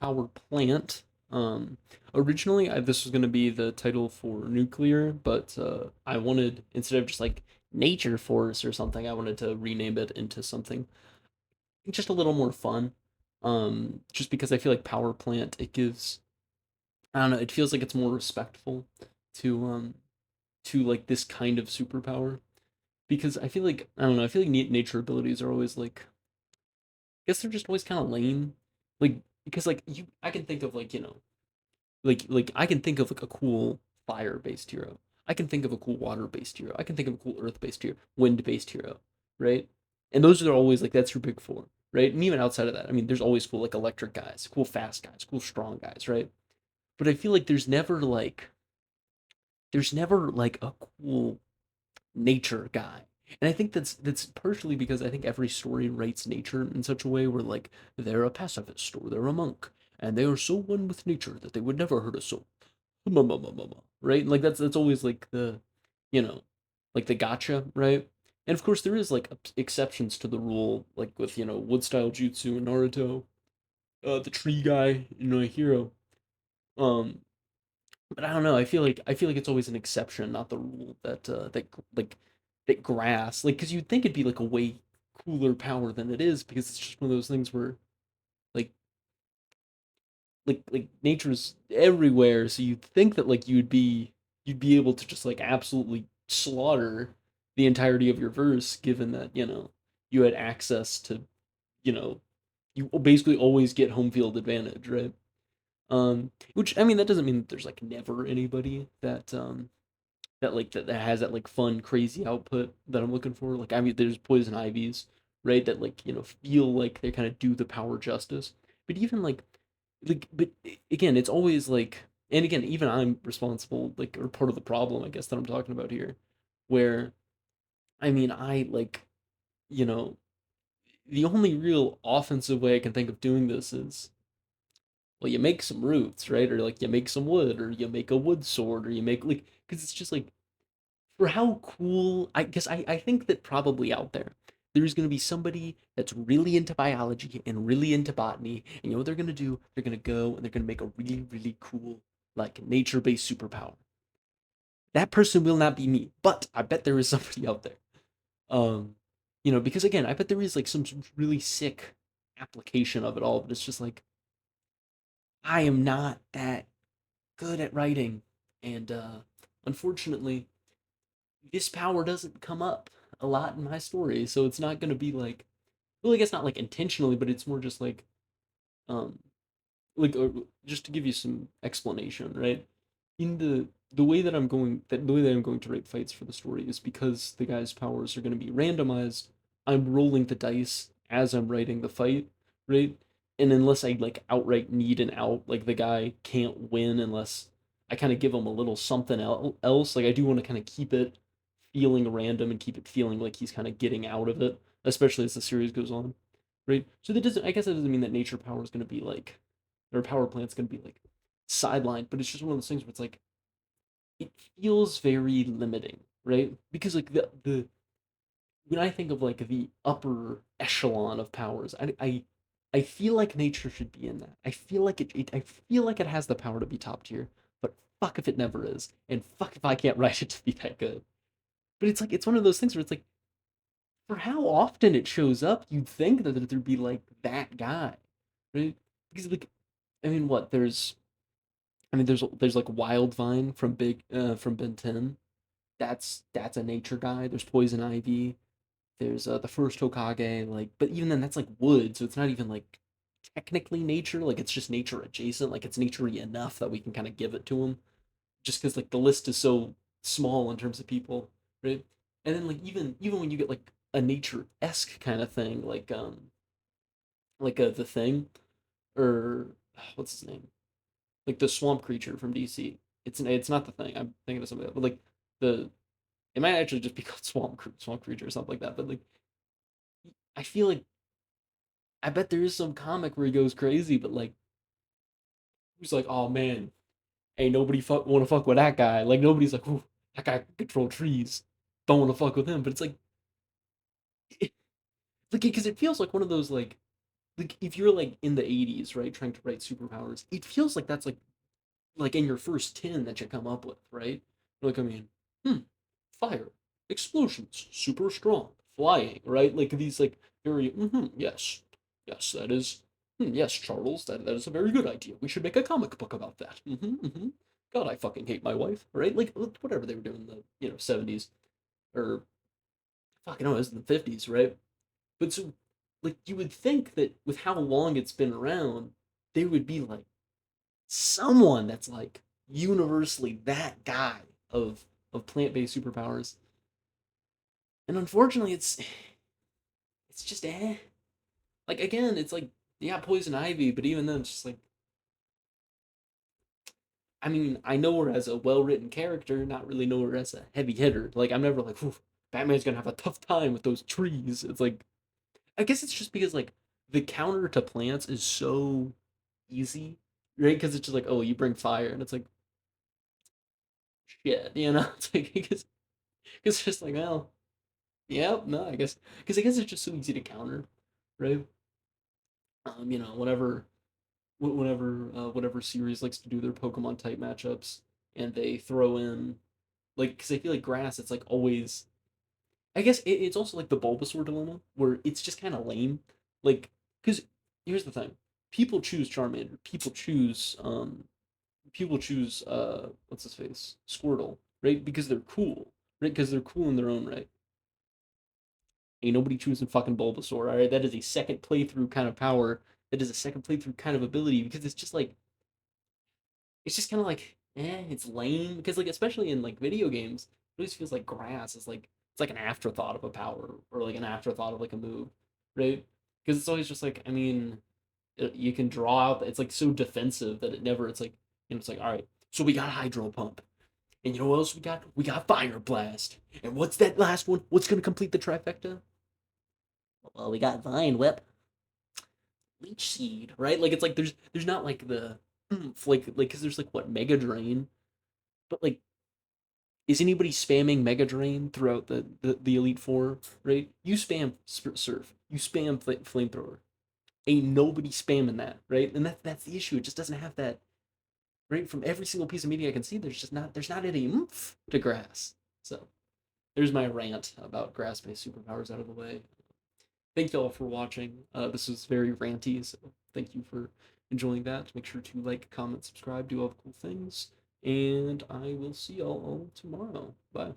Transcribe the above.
power plant. Um, Originally, this was going to be the title for nuclear, but I wanted, instead of just like nature force or something, I wanted to rename it into something just a little more fun. Just because I feel like power plant, it gives, I don't know, it feels like it's more respectful to like this kind of superpower. Because I feel like, I don't know, I feel like nature abilities are always like, I guess they're just always kind of lame. Like, because like I can think of like, like I can think of like a cool fire-based hero. I can think of a cool water-based hero. I can think of a cool earth-based hero, wind-based hero, right? And those are always like that's your big four, right? And even outside of that, I mean, there's always cool like electric guys, cool fast guys, cool strong guys, right? But I feel like there's never like a cool nature guy. And I think that's partially because I think every story writes nature in such a way where like they're a pacifist or they're a monk and they are so one with nature that they would never hurt a soul. Right? Like that's always like the you know, like the gotcha, right? And of course there is like exceptions to the rule, like with wood style jutsu and Naruto, the tree guy, a hero. Um, but I don't know. I feel like it's always an exception, not the rule. Like that grass, like because you'd think it'd be like a way cooler power than it is because it's just one of those things where like like nature's everywhere, so you'd think that like you'd be able to just like absolutely slaughter the entirety of your verse, given that you had access to you know you basically always get home field advantage, right? Which I mean that doesn't mean that there's like never anybody that has that like fun crazy output that I'm looking for. Like I mean, there's poison ivies, right? That like feel like they kind of do the power justice. But even but again, it's always like, and again, even I'm responsible, like, or part of the problem, I guess, that I'm talking about here, where I mean, I like you know the only real offensive way I can think of doing this is, well, you make some roots, right? Or like you make some wood, or you make a wood sword, or you make like, because it's just like for how cool, I guess I think that probably out there's going to be somebody that's really into biology and really into botany, and you know what they're going to do? They're going to go and they're going to make a really really cool like nature-based superpower. That person will not be me, but I bet there is somebody out there. um because again, I bet there is like some really sick application of it all, but it's just like I am not that good at writing, and unfortunately this power doesn't come up a lot in my story, so it's not going to be like, well, I guess not like intentionally, but it's more just um like just to give you some explanation, right? In the way that I'm going to write fights for the story is because the guy's powers are going to be randomized. I'm rolling the dice as I'm writing the fight, right? And unless I like outright need an out, like the guy can't win unless I kind of give him a little something else. Like I do want to kind of keep it feeling random and keep it feeling like he's kind of getting out of it, especially as the series goes on, right? So that doesn't, I guess that doesn't mean that nature power is going to be like, or power plant's going to be like sidelined, but it's just one of those things where it's like it feels very limiting, right? Because like the when I think of like the upper echelon of powers, I feel like nature should be in that. I feel like I feel like it has the power to be top tier, but fuck if it never is, and fuck if I can't write it to be that good. But it's like it's one of those things where it's like for how often it shows up, you'd think that there'd be like that guy, right? Because like I mean, what there's like Wildvine from from Ben 10. That's a nature guy. There's Poison Ivy. There's the first Hokage. Like, but even then, that's like wood, so it's not even like technically nature. Like, it's just nature adjacent. Like, it's naturey enough that we can kind of give it to him. Just because like the list is so small in terms of people, right? And then like even when you get like a nature esque kind of thing, like the thing, or what's his name, like the swamp creature from DC. It's not the thing. I'm thinking of something else, but like the it might actually just be called swamp creature or something like that. But like I feel like I bet there is some comic where he goes crazy, but like who's like, oh man, ain't nobody want to fuck with that guy. Like nobody's like, ooh, that guy can control trees. Don't want to fuck with him. But it's like, like because it feels like one of those like like if you're like in the 80s, right, trying to write superpowers, it feels like that's like in your first 10 that you come up with, right? Like, I mean, hmm, fire, explosions, super strong, flying, right? Like these like very yes, yes, that is yes, Charles, that is a very good idea. We should make a comic book about that. God, I fucking hate my wife, right? Like whatever they were doing in the 70s or fucking no, it was in the 50s, right? But so like you would think that with how long it's been around, there would be like someone that's like universally that guy of plant-based superpowers. And unfortunately it's just like again, it's like yeah, poison ivy, but even then it's just like I mean, I know her as a well-written character, not really know her as a heavy hitter. Like I'm never like, Batman's gonna have a tough time with those trees. It's like I guess it's just because like the counter to plants is so easy, right? Because it's just like, oh, you bring fire, and it's like shit, It's like because it's just like, well, yeah, no, I guess because I guess it's just so easy to counter, right? Whenever whatever series likes to do their Pokemon type matchups, and they throw in like because I feel like grass, it's like always. I guess it's also like the Bulbasaur dilemma where it's just kind of lame, like because here's the thing: people choose Charmander, people choose what's his face Squirtle, right? Because they're cool, right? Because they're cool in their own right. Ain't nobody choosing fucking Bulbasaur, all right? That is a second playthrough kind of power. That is a second playthrough kind of ability because it's just like it's just kind of like it's lame because like especially in like video games, it always feels like grass is like it's like an afterthought of a power or like an afterthought of like a move, right? Because it's always just like I mean, you can draw out. It's like so defensive that it never. It's like it's like all right. So we got Hydro Pump, and you know what else we got? We got Fire Blast. And what's that last one? What's gonna complete the trifecta? Well, we got Vine Whip, Leech Seed, right? Like it's like there's not like the like because there's like what Mega Drain, but like is anybody spamming Mega Drain throughout the Elite Four? Right? You spam Surf, you spam Flamethrower. Ain't nobody spamming that, right? And that's the issue. It just doesn't have that right from every single piece of media I can see. There's not any oomph to grass. So there's my rant about grass-based superpowers out of the way. Thank you all for watching. This was very ranty, so thank you for enjoying that. Make sure to like, comment, subscribe, do all the cool things, and I will see y'all tomorrow. Bye.